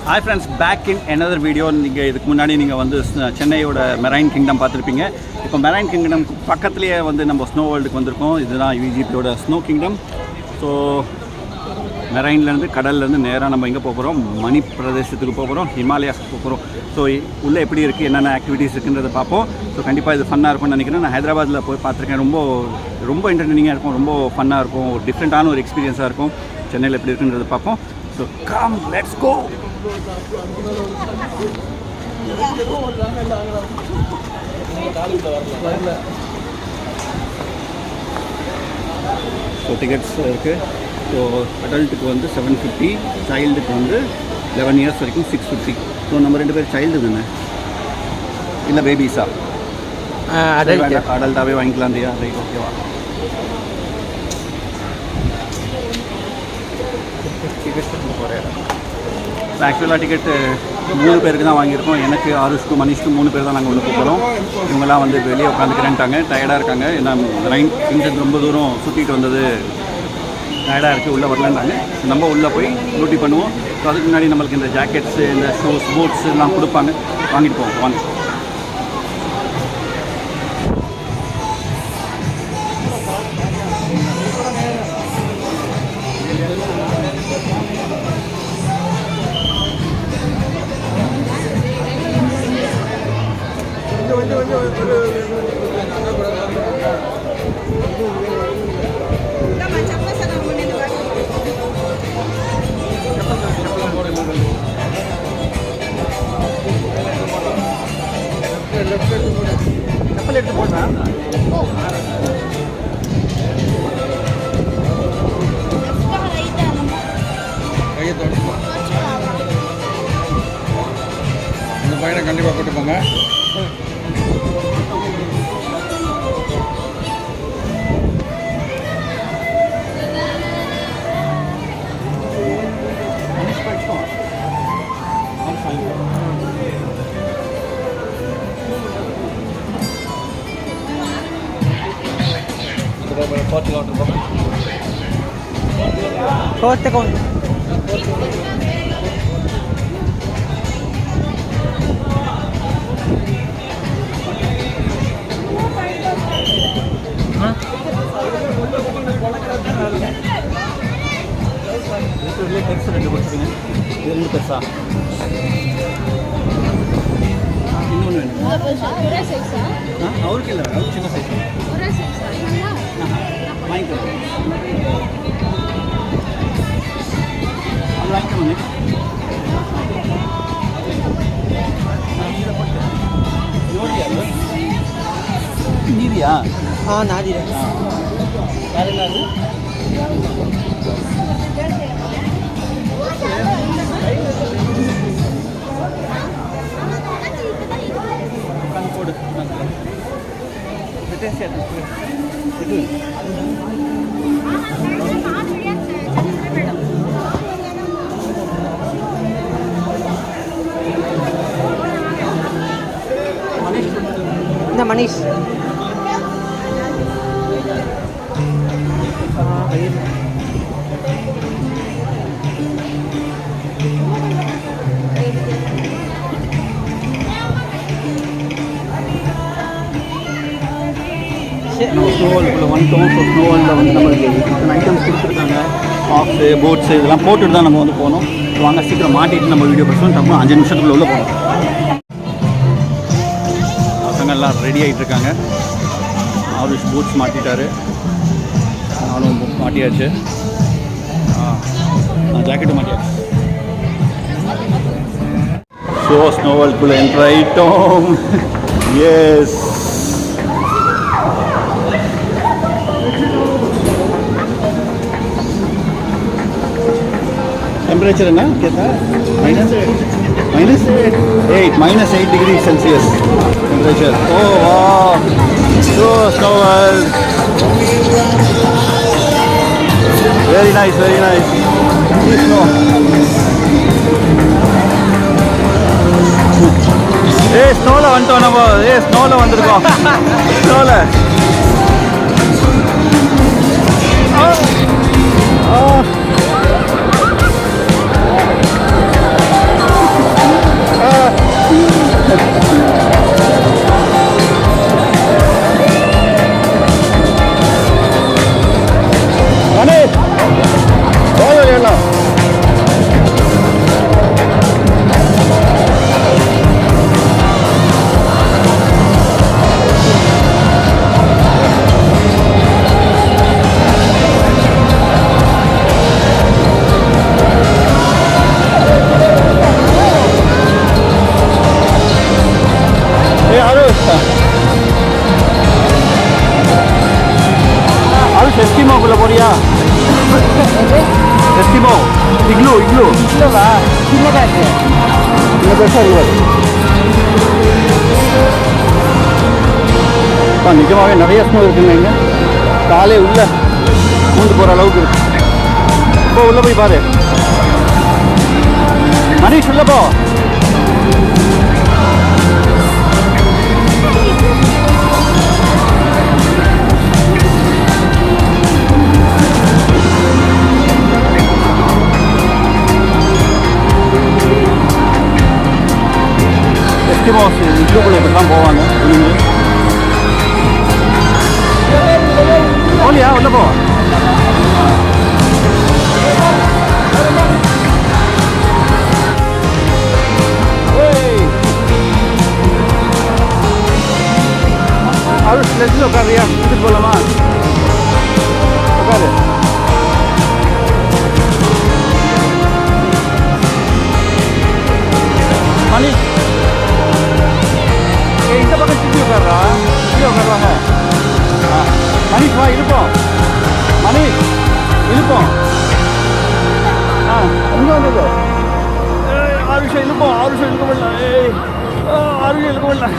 Hi friends, back in another video. நீங்கள் இதுக்கு முன்னாடி நீங்கள் வந்து சென்னையோட மெரைன் கிங்டம் பார்த்துருப்பீங்க. இப்போ மெரைன் கிங்டம் பக்கத்துலேயே வந்து நம்ம ஸ்னோ வேர்ல்டுக்கு வந்திருக்கோம். இதுதான் விஜிபியோட ஸ்னோ கிங்டம். ஸோ மெரைன்லேருந்து கடல்லேருந்து நேராக நம்ம எங்கே போகிறோம், மணி பிரதேசத்துக்கு போகிறோம், ஹிமாலயாஸ்க்கு போகிறோம். ஸோ உள்ளே எப்படி இருக்குது, என்னென்ன ஆக்டிவிட்டீஸ் இருக்குன்றதை பார்ப்போம். ஸோ கண்டிப்பாக இது ஃபன்னாக இருக்கும்னு நினைக்கிறேன். நான் ஹைதராபாத்தில் போய் பார்த்துருக்கேன். ரொம்ப என்டர்டெய்னிங்காக இருக்கும், ரொம்ப ஃபன்னாக இருக்கும், ஒரு டிஃப்ரெண்ட்டான ஒரு எக்ஸ்பீரியன்ஸாக இருக்கும். சென்னையில் எப்படி இருக்குன்றதை பார்ப்போம். So come let's go. So tickets இருக்குது. ஸோ அடல்ட்டுக்கு வந்து 750, சைல்டுக்கு வந்து 11 இயர்ஸ் வரைக்கும் 650. ஸோ நம்ம 2 பேர் சைல்டு தானே, இல்லை பேபிஸா? அடல்ட்டாகவே வாங்கிக்கலாம் இல்லையா? ரைட், ஓகேவா? ஆக்சுவலாக டிக்கெட்டு 3 பேருக்கு தான் வாங்கியிருக்கோம். எனக்கு, ஆருஷ்க்கு, மனிஷ்க்கு 3 பேர் தான் நாங்கள் உள்ளே போகிறோம். இவங்கெல்லாம் வந்து வெளியே உட்காந்துக்கிறேன்ட்டாங்க, டயர்டாக இருக்காங்க. ஏன்னா இங்கேருந்து ரொம்ப தூரம் சுற்றிட்டு வந்தது டயர்டாக இருக்குது, உள்ளே வரலன்றாங்க. நம்ம உள்ளே போய் டியூட்டி பண்ணுவோம். ஸோ அதுக்கு முன்னாடி நம்மளுக்கு இந்த ஜாக்கெட்ஸு, இந்த ஷூஸ், பூட்ஸ் எல்லாம் கொடுப்பாங்க, வாங்கிட்டு போவோம். வாங்க. கப்பல் எடுத்து போடுறேன். இந்த பையனை கண்டிப்பாக கூட்டு போங்க. Fourth account. பெருசா இன்னொன்று அவருக்கு இல்லை, அவருக்கு சின்ன சைஸ் வாங்கிக்கலாம். அது வாங்கிக்கணும். நீதியா? நாதி. வேறு என்னது? போடு இது இந்த மனிஷ் நம்ம ஸ்னோவால்குள்ளே வந்துட்டோம். ஸோ ஸ்னோவாலில் வந்து நம்மளுக்கு இத்தனை ஐட்டம்ஸ் கொடுத்துருக்காங்க. பாக்ஸு, போட்ஸு இதெல்லாம் போட்டுட்டு தான் நம்ம வந்து போகணும். வாங்க சீக்கிரம் மாட்டிட்டு நம்ம வீடியோ பேசுவோம். டப்புனு 5 நிமிஷத்துக்குள்ள உள்ளே போகணும். பசங்கள்லாம் ரெடி ஆகிட்டு இருக்காங்க. ஆருஷ் பூட்ஸ் மாட்டிட்டாரு, நானும் மாட்டியாச்சு. ஜாக்கெட்டும் மாட்டியாச்சு. ஸோ ஸ்னோவால்குள்ளே என்ட்ரு ஆகிட்டோம். எஸ், टेम्परेचर है ना कितना? -8 डिग्री सेल्सियस टेम्परेचर. ओ वाह, so snow world, very nice, very nice. Snow, ஸ்னோவில் வந்துட்டோம் நம்ம. ஸ்னோவில் வந்திருக்கோம். ஸ்னோவில் எஸ்கிமோக்குள்ளே போறியா? எஸ்கிமோ இக்லூ இல்லைவா சின்னதாக இருக்கு. இந்த பெருசாக இருக்காது. நிஜமாகவே நிறைய ஸ்னோ இருக்குங்க இங்கே. காலே உள்ள பூந்து போகிற அளவுக்கு இருக்கு. இப்போ உள்ளே போய் பாரு மனிஷ், உள்ள போ. எஸ்கிமோஸ் இட்லுக்குள்ளே இப்படி தான் போவாங்க. போலியா? உள்ள போ. லெட்ஸில் உட்காரியா? வீட்டுக்கு போகலாமா? உட்காரு. மணி இந்த பக்கம் சுற்றி உட்கார்றா. சுற்றி உட்காருவாங்க. மணிஷ் வா, இருப்போம். மணிஷ் இருப்போம். இங்கே வந்தது 6 நிமிஷம் இருப்போம். 6 நிமிஷம் இருக்க முடியல. 6 நிமிஷம் இருக்க முடியல.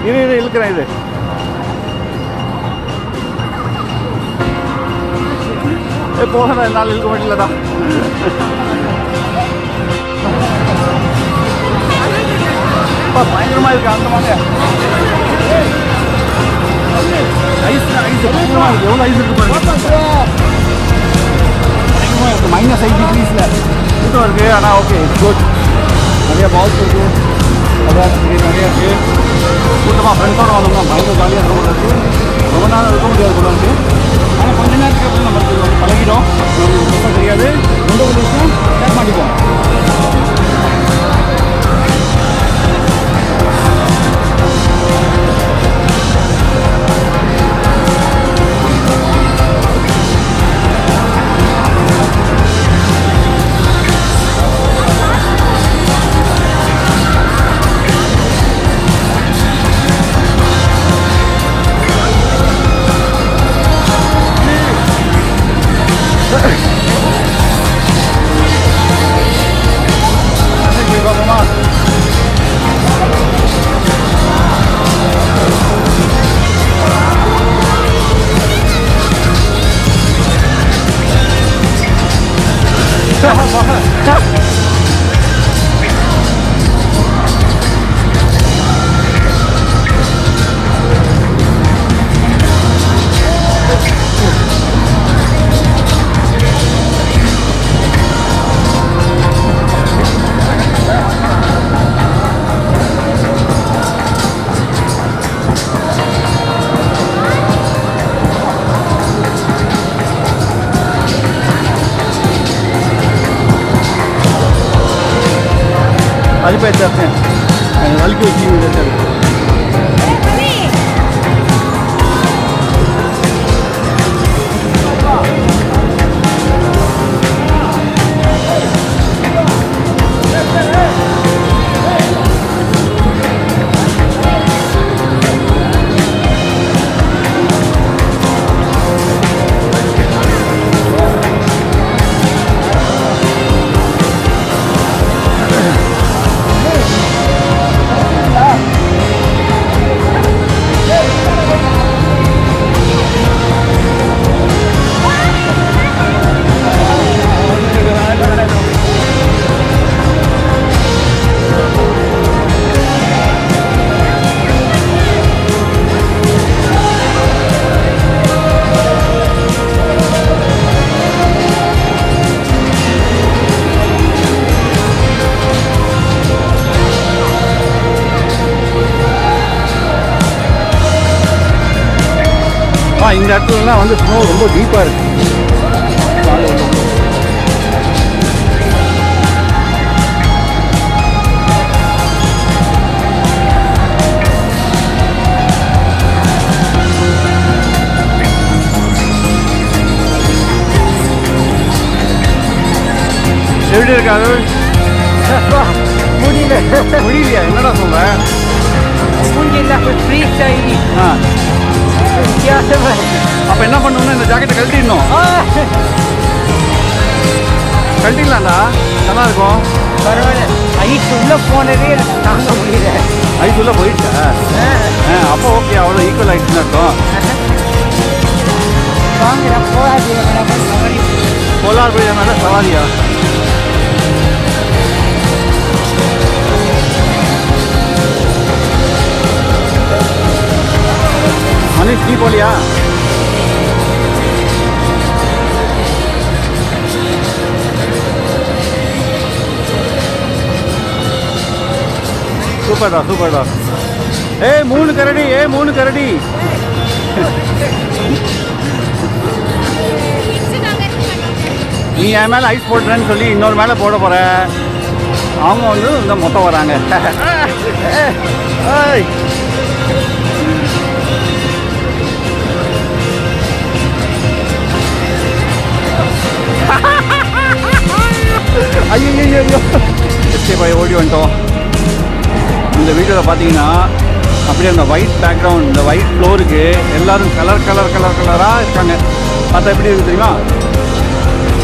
இரு இழுக்கிறேன். இது போகிறேன். என்னால் இழுக்க முடியலடா. பயங்கரமாக இருக்கு. அந்த மாதிரி ஐஸ் பயங்கரமாக இருக்கு. எவ்வளோ ஐஸ் இருக்கு பாருங்க. பயங்கரமாக இருக்குது. -5 டிகிரிஸில் கூட்டம் இருக்குது. ஆனால் ஓகே, இட்ஸ் குட். நிறைய பால்ஸ் இருக்குது. அதான் நிறைய இருக்குது. கூட்டமாக ஃப்ரெண்ட்ஸோட வந்தோம்னா பயங்கர ஜாலியாக இருக்க போல இருக்குது. ரொம்ப நாள் இருக்க முடியாது போல இருக்குது. ஆனால் கொஞ்ச நேரத்துக்கு அப்புறம் நம்மளுக்கு பழகிடும். நம்மளுக்கு ரொம்ப தெரியாது. எந்த ஒரு விஷயம் ஷேர் பண்ணிப்போம். வலிப்பாயிடுச்சு. வலிக்கு வச்சு இந்த இடத்துலலாம் வந்து ஸ்னோ ரொம்ப டீப்பாக இருக்குது. எப்படி இருக்காது? முடியல. முடியலையா? என்னடா சொல்ற? மூஞ்சி இல்லாமல் ஃப்ரீஸ் ஆகி ஆ, வித்தியாசமாக இருக்கு. அப்ப என்ன பண்ணணும்னா இந்த ஜாக்கெட்டை கழட்டிடணும். கழட்டிடலாம்டா, நல்லா இருக்கும். பரவாயில்ல, ஐஸ் உள்ளே போனதே எனக்கு தாங்க முடியல. ஐஸ் உள்ள போயிடுச்சா? அப்போ ஓகே, அவ்வளோ ஈக்குவல் ஆயிடுச்சுன்னு அர்த்தம். வாங்கடா போகாது சவாரி. கோலார் போய் மேலே சவாரியா? மனிஷ் நீ போலியா? சூப்பர்டா சூப்பர்டா. மூணு கரடி. நீ என் மேலே ஐஸ் போடுறேன்னு சொல்லி இன்னொரு மேலே போட போகிற. அவங்க வந்து இந்த மொத்தம் வராங்க. ஐயோ எஸ்கே பாய் ஓடி வந்துட்டோம். இந்த வீடியோவில் பார்த்தீங்கன்னா அப்படியே அந்த ஒயிட் பேக்ரவுண்ட், இந்த ஒயிட் ஃப்ளோருக்கு எல்லாரும் கலராக இருக்காங்க. பார்த்தா எப்படி இருக்குது தெரியுமா?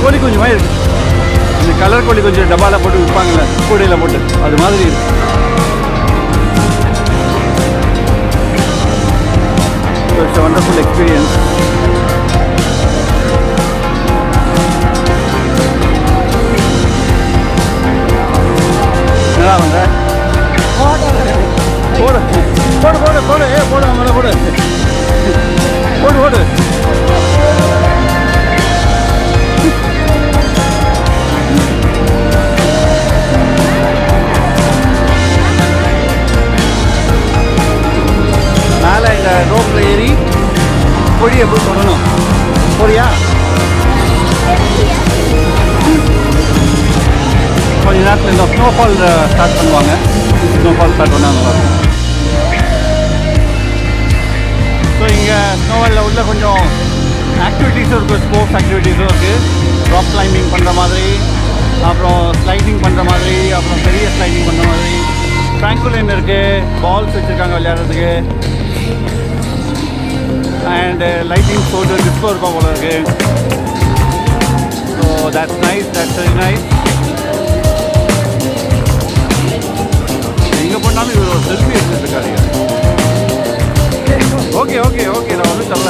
கோழி கொஞ்சமாக இருக்குது. இந்த கலர் கோழி கொஞ்சம் டப்பாவில் போட்டு விற்பாங்கள்ல, கூடையில் போட்டு, அது மாதிரி இருக்குது. It's wonderful experience. என்னடா வந்து போடு அவன் மேலே போடு. மேலே இந்த ரோப்பில் ஏறி கொடியை போய் தொடணும். போறியா? கொஞ்ச நேரத்தில் இந்த ஸ்னோஃபால் ஸ்டார்ட் பண்ணுவாங்க. ஸ்னோஃபால் ஸ்டார்ட் பண்ணால் நல்லாயிருக்கும். ஸோ இங்கே ஸ்னோவாலில் உள்ள கொஞ்சம் ஆக்டிவிட்டீஸும் இருக்குது, ஸ்போர்ட்ஸ் ஆக்டிவிட்டீஸும் இருக்குது. ராக் கிளைம்பிங் பண்ணுற மாதிரி, அப்புறம் ஸ்லைடிங் பண்ணுற மாதிரி, அப்புறம் பெரிய ஸ்லைடிங் பண்ணுற மாதிரி. ட்ராங்குலின் இருக்குது, பால்ஸ் வச்சுருக்காங்க விளையாடுறதுக்கு. அண்டு லைட்டிங் ஷோட்டு டிஸ்கோ இருக்கும் போல இருக்குது. So that's very nice. எங்கே போனாலும் இவர் ஒரு செல்ஃபி எடுத்துருக்காரு. ஓகே நான் ஒன்றும் சொல்ல.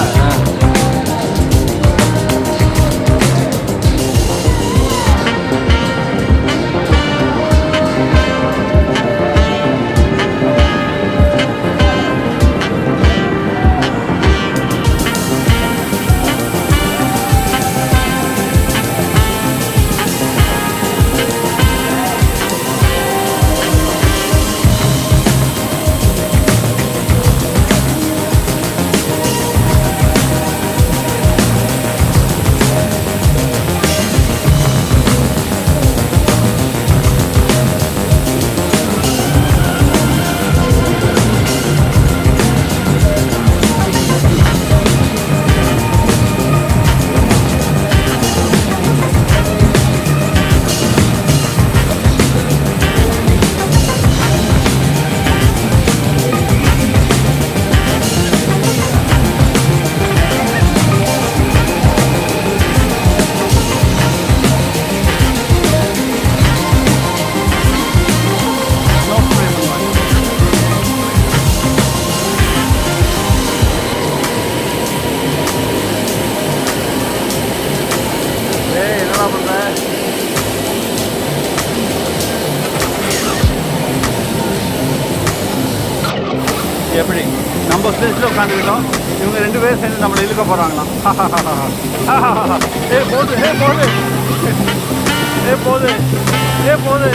எப்படி நம்ம ஸ்டேஜில் உட்காந்துக்கிட்டோம், இவங்க ரெண்டு பேரும் சேர்ந்து நம்மளை இழுக்க போகிறாங்களாம். போது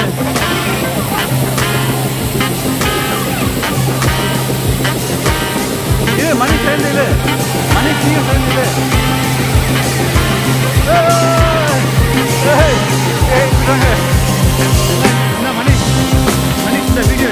இது மணி சேர்ந்து இல்லை, மணி நீயும் சேர்ந்து இல்லை. என்ன மணி இந்த வீடியோ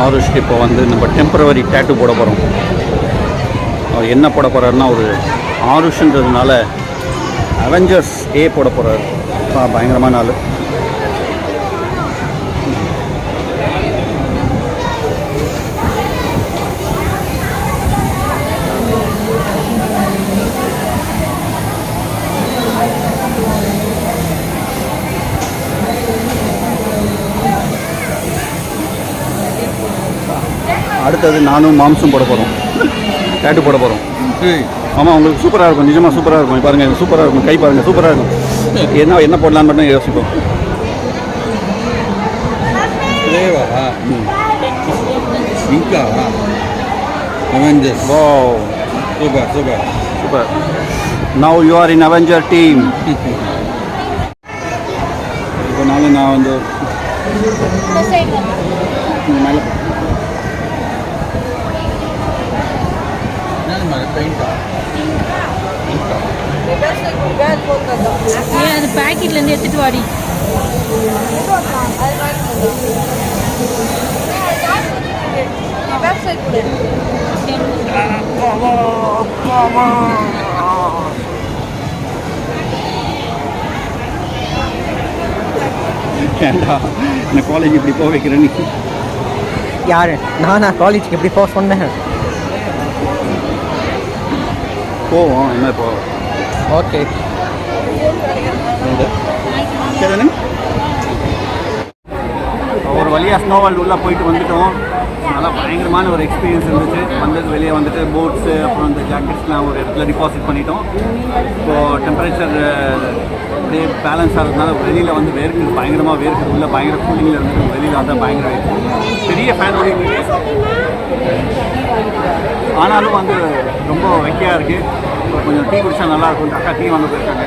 ஆருஷ்க்கு இப்போ வந்து நம்ம டெம்பரவரி டேட்டு போட போகிறோம். அவர் என்ன போட போகிறாருன்னா ஒரு ஆருஷ்ன்றதுனால அவெஞ்சர்ஸ் ஏ போட போகிறார். பயங்கரமான ஆள். அடுத்தது நானும் மாம்சும் போட போகிறோம். டேட்டு போட போகிறோம். ஆமாம், உங்களுக்கு சூப்பராக இருக்கும். நிஜமாக சூப்பராக இருக்கும். பாருங்கள், சூப்பராக இருக்கும். கை பாருங்கள், சூப்பராக இருக்கும். என்ன போடலான்னு மட்டும் யோசிப்போம். Super super super. Now you are in Avenger team. இப்போ நான் வந்து மேலே அது பேக்கெட்ல இருந்து எடுத்துட்டு வாடி. ஏண்டா இந்த காலேஜ் இப்படி போக வைக்கிறேன் நீ? யாரு? நானா காலேஜுக்கு எப்படி போக சொன்னேன்? போவோம், என்ன போவோம். ஓகே. சரிண்ணே, ஒரு வழியாக ஸ்னோ வேர்ல்டு உள்ளே போயிட்டு வந்துட்டோம். நல்லா பயங்கரமான ஒரு எக்ஸ்பீரியன்ஸ் இருந்துச்சு. வந்தது வெளியே வந்துட்டு போட்ஸு அப்புறம் இந்த ஜாக்கெட்ஸ்லாம் ஒரு இடத்துல டிபாசிட் பண்ணிட்டோம். இப்போது டெம்பரேச்சர் அப்படியே பேலன்ஸ் ஆகிறதுனால வெளியில் வந்து வேர்க்குது, பயங்கரமாக வேர்க்குது. உள்ள பயங்கர கூலிங்கில் இருந்துட்டு வெளியில் வந்தால் பயங்கர பெரிய ஃபேன் ஓடிட்டு, ஆனாலும் வந்து ரொம்ப வெக்கையாக இருக்குது. ஸோ கொஞ்சம் டீ குடிச்சா நல்லாயிருக்கும். அக்கா டீ வாங்க போயிருக்காங்க.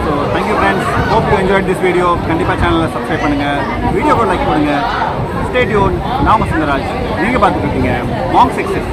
So thank you friends, hope you enjoyed this video. கண்டிப்பாக சேனலை சப்ஸ்கிரைப் பண்ணுங்கள், வீடியோக்கு லைக் பண்ணுங்கள். Stay tune. நான் சுந்தராஜ். நீங்கள் பார்த்துட்டு இருக்கீங்க மாங்க் சக்ஸஸ்.